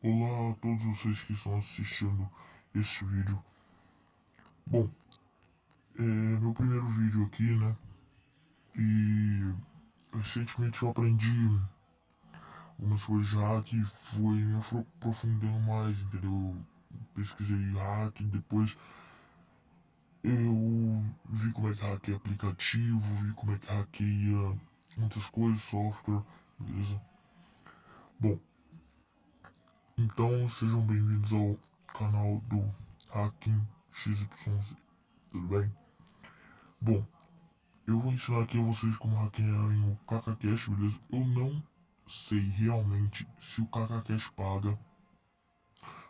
Olá a todos vocês que estão assistindo este vídeo. Bom, é meu primeiro vídeo aqui, né? E recentemente eu aprendi algumas coisas de hack e fui me aprofundando mais, entendeu? Pesquisei hack, depois eu vi como é que hackeia aplicativo, vi como é que hackeia muitas coisas, software, beleza? Bom, então sejam bem-vindos ao canal do Hacking XYZ, tudo bem? Bom, eu vou ensinar aqui a vocês como hackearem o KakaCash, beleza? Eu não sei realmente se o KakaCash paga,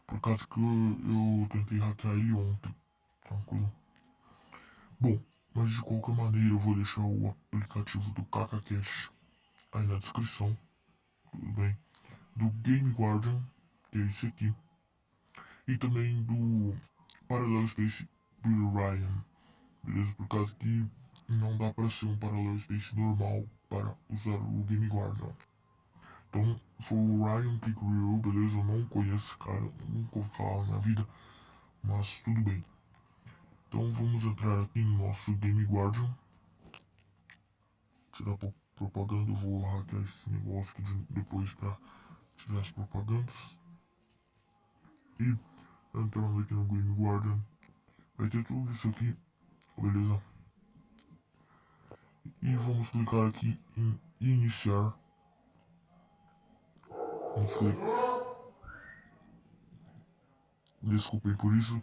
por causa que eu tentei hackear ele ontem, tranquilo? Bom, mas de qualquer maneira eu vou deixar o aplicativo do KakaCash aí na descrição, tudo bem? Do Game Guardian, que é esse aqui, e também do Parallel Space do Ryan, beleza? Por causa que não dá para ser um Parallel Space normal para usar o Game Guardian. Então foi o Ryan que criou, beleza? Eu não conheço esse cara, nunca ouvi falar na minha vida, mas tudo bem. Então vamos entrar aqui no nosso Game Guardian. Tirar propaganda, eu vou hackear esse negócio aqui depois para tirar as propagandas. E entrando aqui no Game Guardian, vai ter tudo isso aqui, beleza? E vamos clicar aqui em iniciar. Vamos clicar. Desculpem por isso.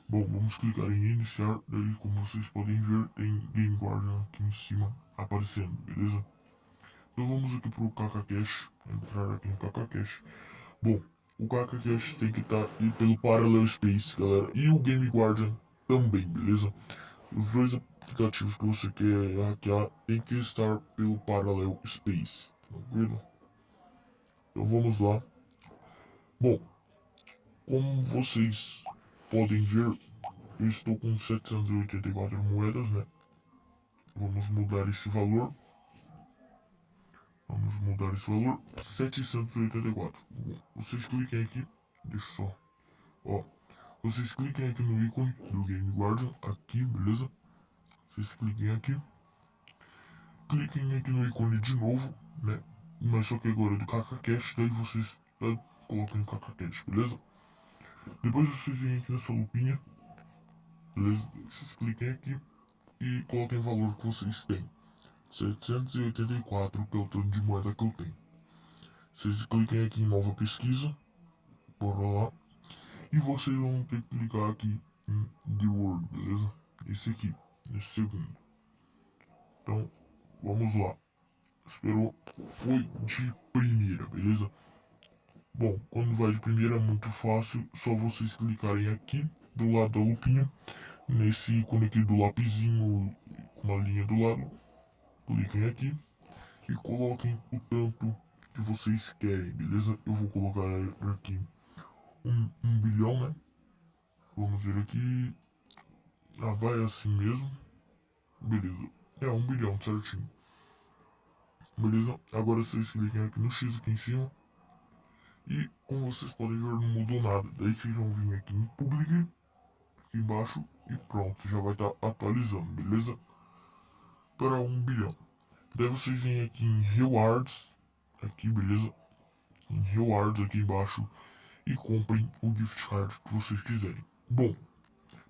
Bom, vamos clicar em iniciar, daí como vocês podem ver tem Game Guardian aqui em cima aparecendo, beleza? Então vamos aqui pro KakaCash, entrar aqui no KakaCash. Bom, o KakaCash tem que estar aqui pelo Parallel Space, galera, e o Game Guardian também, beleza? Os dois aplicativos que você quer hackear tem que estar pelo Parallel Space, tranquilo? Então vamos lá. Bom, como vocês podem ver, eu estou com 784 moedas, né? Vamos mudar esse valor. Vamos mudar esse valor. 784. Bom, vocês cliquem aqui. Deixa só. Ó. Vocês cliquem aqui no ícone do Game Guardian. Aqui, beleza? Vocês cliquem aqui. Cliquem aqui no ícone de novo, né? Mas só que agora é do KakaCash. Daí vocês coloquem o KakaCash, beleza? Depois vocês vêm aqui nessa lupinha. Beleza? Vocês cliquem aqui e coloquem o valor que vocês têm. 784, que é o tanto de moeda que eu tenho. Vocês cliquem aqui em nova pesquisa, bora lá, e vocês vão ter que clicar aqui em The Word, beleza? Esse aqui, nesse segundo. Então, vamos lá. Esperou, foi de primeira, beleza? Bom, quando vai de primeira é muito fácil, só vocês clicarem aqui do lado da lupinha, nesse ícone aqui do lapisinho com uma linha do lado, cliquem aqui e coloquem o tanto que vocês querem, beleza? Eu vou colocar aqui um bilhão, né? Vamos ver aqui. Ah, vai assim mesmo. Beleza. É 1 bilhão, certinho. Beleza? Agora vocês cliquem aqui no X aqui em cima. E como vocês podem ver, não mudou nada. Daí vocês vão vir aqui em Public, aqui embaixo. E pronto, já vai estar atualizando, beleza? Para 1 bilhão. Daí vocês vêm aqui em Rewards. Aqui, beleza? Em Rewards aqui embaixo. E comprem o gift card que vocês quiserem. Bom,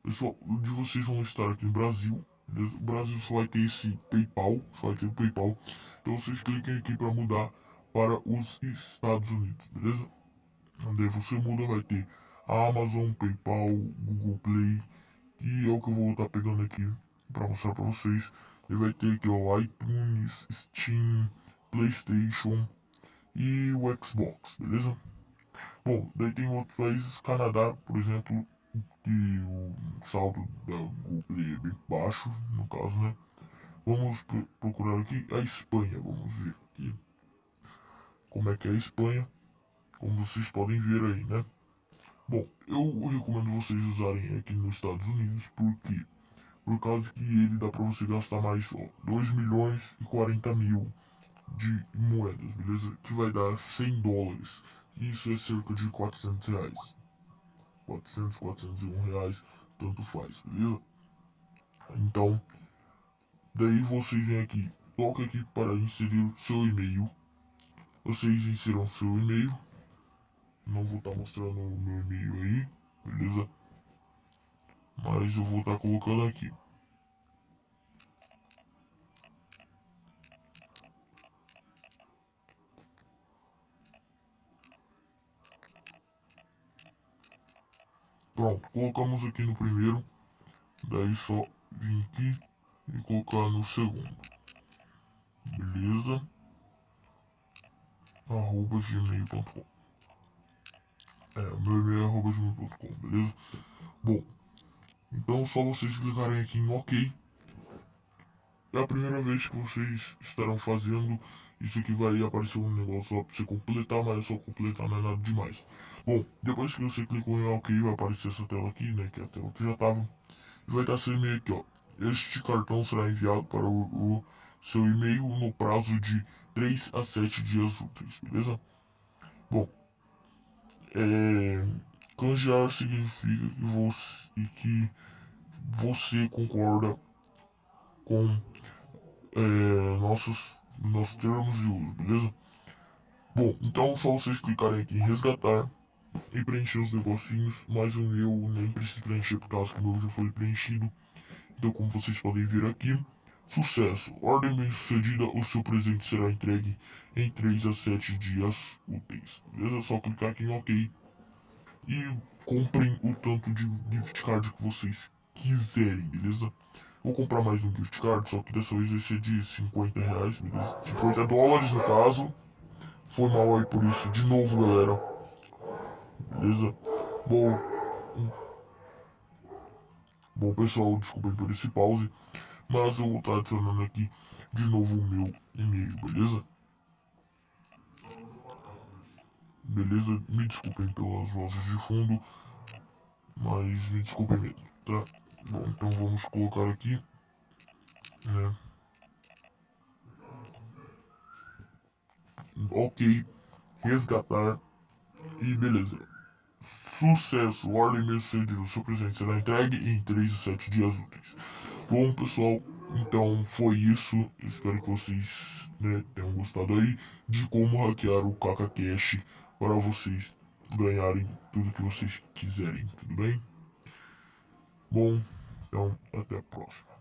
pessoal, de vocês vão estar aqui no Brasil. Beleza? O Brasil só vai ter esse PayPal, só vai ter o PayPal. Então vocês cliquem aqui para mudar para os Estados Unidos, beleza? Onde você muda vai ter a Amazon, PayPal, Google Play, e é o que eu vou estar pegando aqui para mostrar para vocês. E vai ter aqui o iTunes, Steam, PlayStation e o Xbox, beleza? Bom, daí tem outros países, Canadá, por exemplo, que o saldo da Google Play é bem baixo, no caso, né? Vamos procurar aqui a Espanha, vamos ver aqui como é que é a Espanha, como vocês podem ver aí, né? Bom, eu recomendo vocês usarem aqui nos Estados Unidos, porque por causa que ele dá pra você gastar mais, ó, 2 milhões e 40 mil de moedas, beleza? Que vai dar 100 dólares. Isso é cerca de R$ 400. 401 reais, tanto faz, beleza? Então, daí vocês vêm aqui, toca aqui para inserir seu e-mail. Vocês inseram seu e-mail. Não vou estar mostrando o meu e-mail aí, beleza? Mas eu vou estar colocando aqui. Pronto, colocamos aqui no primeiro. Daí só vir aqui e colocar no segundo. Beleza? @gmail.com. O meu e-mail é @gmail.com, beleza? Bom, então só vocês clicarem aqui em OK. É a primeira vez que vocês estarão fazendo. Isso aqui vai aparecer um negócio lá pra você completar, mas é só completar, não é nada demais. Bom, depois que você clicou em OK, vai aparecer essa tela aqui, né? Que é a tela que já tava. E vai estar seu e-mail aqui, ó. Este cartão será enviado para o seu e-mail no prazo de 3 a 7 dias úteis, beleza? Bom, canjear significa que você concorda com nossos termos de uso, beleza? Bom, então só vocês clicarem aqui em resgatar e preencher os negocinhos, mas o meu nem precisa preencher por causa que o meu já foi preenchido. Então, como vocês podem ver aqui, sucesso, ordem bem sucedida, o seu presente será entregue em 3 a 7 dias úteis, beleza? É só clicar aqui em OK e comprem o tanto de gift card que vocês quiserem, beleza? Vou comprar mais um gift card, só que dessa vez vai ser de R$ 50, beleza? $50 no caso. Foi mal aí por isso de novo, galera. Beleza? Bom, bom pessoal, desculpem por esse pause, mas eu vou estar adicionando aqui de novo o meu e-mail, beleza? Beleza? Me desculpem pelas vozes de fundo, mas me desculpem mesmo, tá? Bom, então vamos colocar aqui, né? OK, resgatar e beleza. Sucesso, ordem bem-sucedida, o seu presente será entregue em 3 a 7 dias úteis. Bom, pessoal, então foi isso. Espero que vocês, né, tenham gostado aí de como hackear o KakaCash para vocês ganharem tudo que vocês quiserem, tudo bem? Bom, então até a próxima.